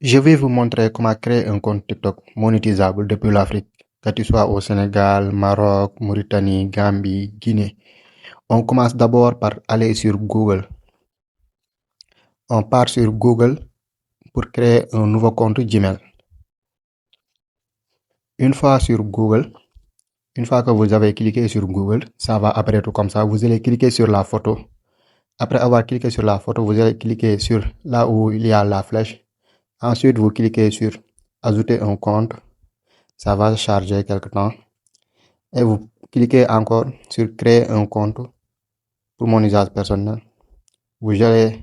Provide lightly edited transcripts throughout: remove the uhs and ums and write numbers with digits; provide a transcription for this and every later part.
Je vais vous montrer comment créer un compte TikTok monétisable depuis l'Afrique, que tu sois au Sénégal, Maroc, Mauritanie, Gambie, Guinée. On commence d'abord par aller sur Google. On part sur Google pour créer un nouveau compte Gmail. Une fois sur Google, une fois que vous avez cliqué sur Google, ça va apparaître comme ça. Vous allez cliquer sur la photo. Après avoir cliqué sur la photo, vous allez cliquer sur là où il y a la flèche. Ensuite, vous cliquez sur ajouter un compte. Ça va charger quelque temps. Et vous cliquez encore sur créer un compte pour mon usage personnel. Vous allez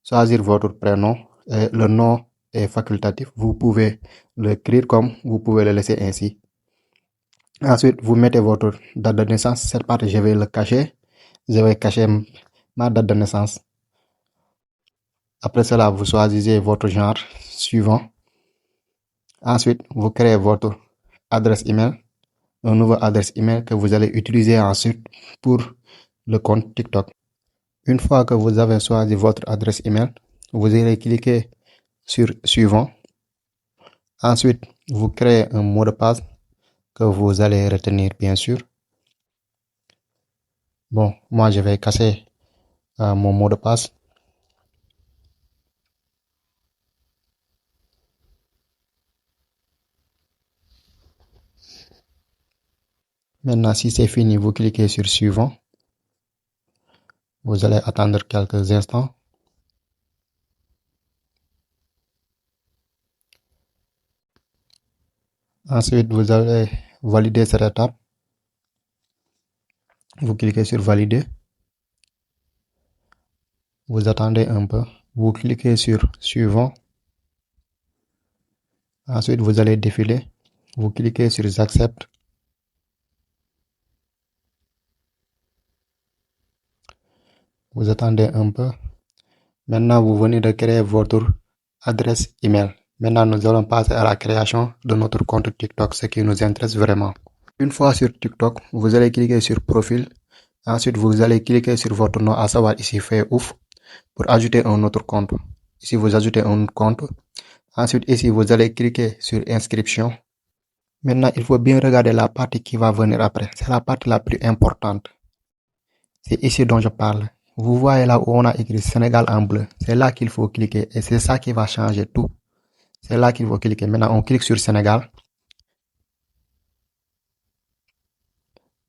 choisir votre prénom et le nom est facultatif. Vous pouvez l'écrire comme vous pouvez le laisser ainsi. Ensuite, vous mettez votre date de naissance. Cette partie, je vais le cacher. Je vais cacher ma date de naissance. Après cela, vous choisissez votre genre suivant. Ensuite, vous créez votre adresse email, un nouveau adresse email que vous allez utiliser ensuite pour le compte TikTok. Une fois que vous avez choisi votre adresse email, vous allez cliquer sur suivant. Ensuite, vous créez un mot de passe que vous allez retenir, bien sûr. Bon, moi, je vais casser mon mot de passe. Maintenant, si c'est fini, vous cliquez sur suivant. Vous allez attendre quelques instants. Ensuite, vous allez valider cette étape. Vous cliquez sur valider. Vous attendez un peu. Vous cliquez sur suivant. Ensuite, vous allez défiler. Vous cliquez sur j'accepte. Vous attendez un peu. Maintenant, vous venez de créer votre adresse email. Maintenant, nous allons passer à la création de notre compte TikTok, ce qui nous intéresse vraiment. Une fois sur TikTok, vous allez cliquer sur profil. Ensuite, vous allez cliquer sur votre nom, à savoir ici fait ouf, pour ajouter un autre compte. Ici, vous ajoutez un compte. Ensuite, ici, vous allez cliquer sur inscription. Maintenant, il faut bien regarder la partie qui va venir après. C'est la partie la plus importante. C'est ici dont je parle. Vous voyez là où on a écrit Sénégal en bleu. C'est là qu'il faut cliquer et c'est ça qui va changer tout. C'est là qu'il faut cliquer. Maintenant, on clique sur Sénégal.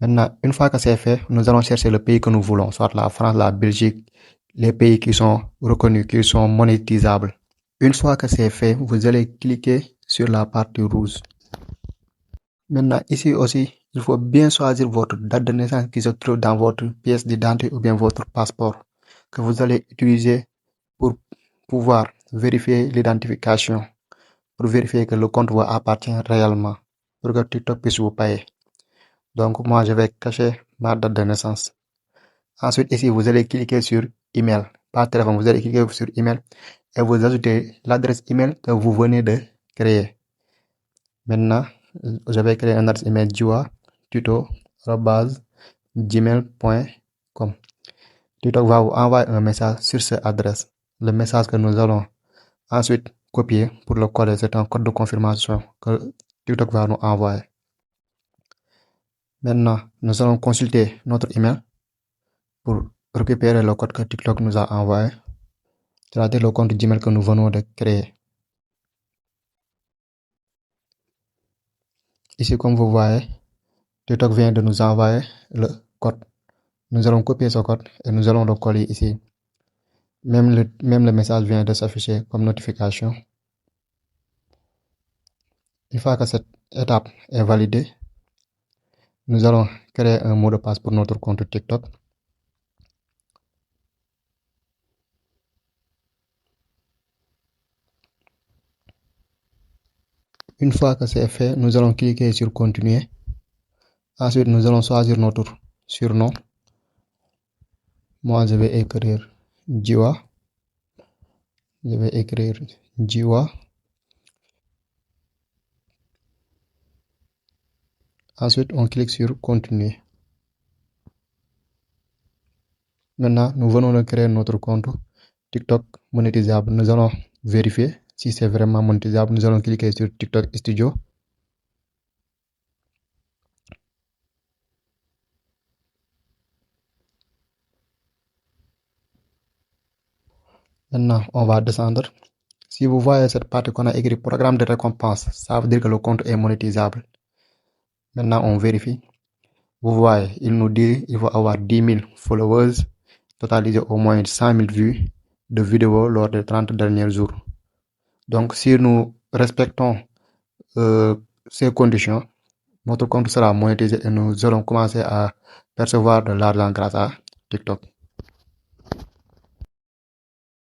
Maintenant, une fois que c'est fait, nous allons chercher le pays que nous voulons, soit la France, la Belgique, les pays qui sont reconnus, qui sont monétisables. Une fois que c'est fait, vous allez cliquer sur la partie rouge. Maintenant, ici aussi, il faut bien choisir votre date de naissance qui se trouve dans votre pièce d'identité ou bien votre passeport que vous allez utiliser pour pouvoir vérifier l'identification, pour vérifier que le compte vous appartient réellement, pour que TikTok puisse vous payer. Donc, moi, je vais cacher ma date de naissance. Ensuite, ici, vous allez cliquer sur email. Pas téléphone, vous allez cliquer sur email et vous ajoutez l'adresse email que vous venez de créer. Maintenant, je vais créer un adresse email jiwa@gmail.com. TikTok va vous envoyer un message sur cette adresse. Le message que nous allons ensuite copier pour le coller. C'est un code de confirmation que TikTok va nous envoyer. Maintenant, nous allons consulter notre email pour récupérer le code que TikTok nous a envoyé, c'est-à-dire le compte Gmail que nous venons de créer. Ici, comme vous voyez, TikTok vient de nous envoyer le code. Nous allons copier ce code et nous allons le coller ici. Même le message vient de s'afficher comme notification. Une fois que cette étape est validée, nous allons créer un mot de passe pour notre compte TikTok. Une fois que c'est fait, nous allons cliquer sur continuer. Ensuite, nous allons choisir notre surnom. Moi, je vais écrire Jiwa. Je vais écrire Jiwa. Ensuite, on clique sur continuer. Maintenant, nous venons de créer notre compte TikTok monétisable. Nous allons vérifier Si c'est vraiment monétisable, nous allons cliquer sur TikTok Studio. Maintenant, on va descendre. Si vous voyez cette partie qu'on a écrit programme de récompense, ça veut dire que le compte est monétisable. Maintenant, on vérifie. Vous voyez, il nous dit qu'il faut avoir 10 000 followers, totaliser au moins 100 000 vues de vidéos lors des 30 derniers jours. Donc, si nous respectons ces conditions, notre compte sera monétisé et nous allons commencer à percevoir de l'argent grâce à TikTok.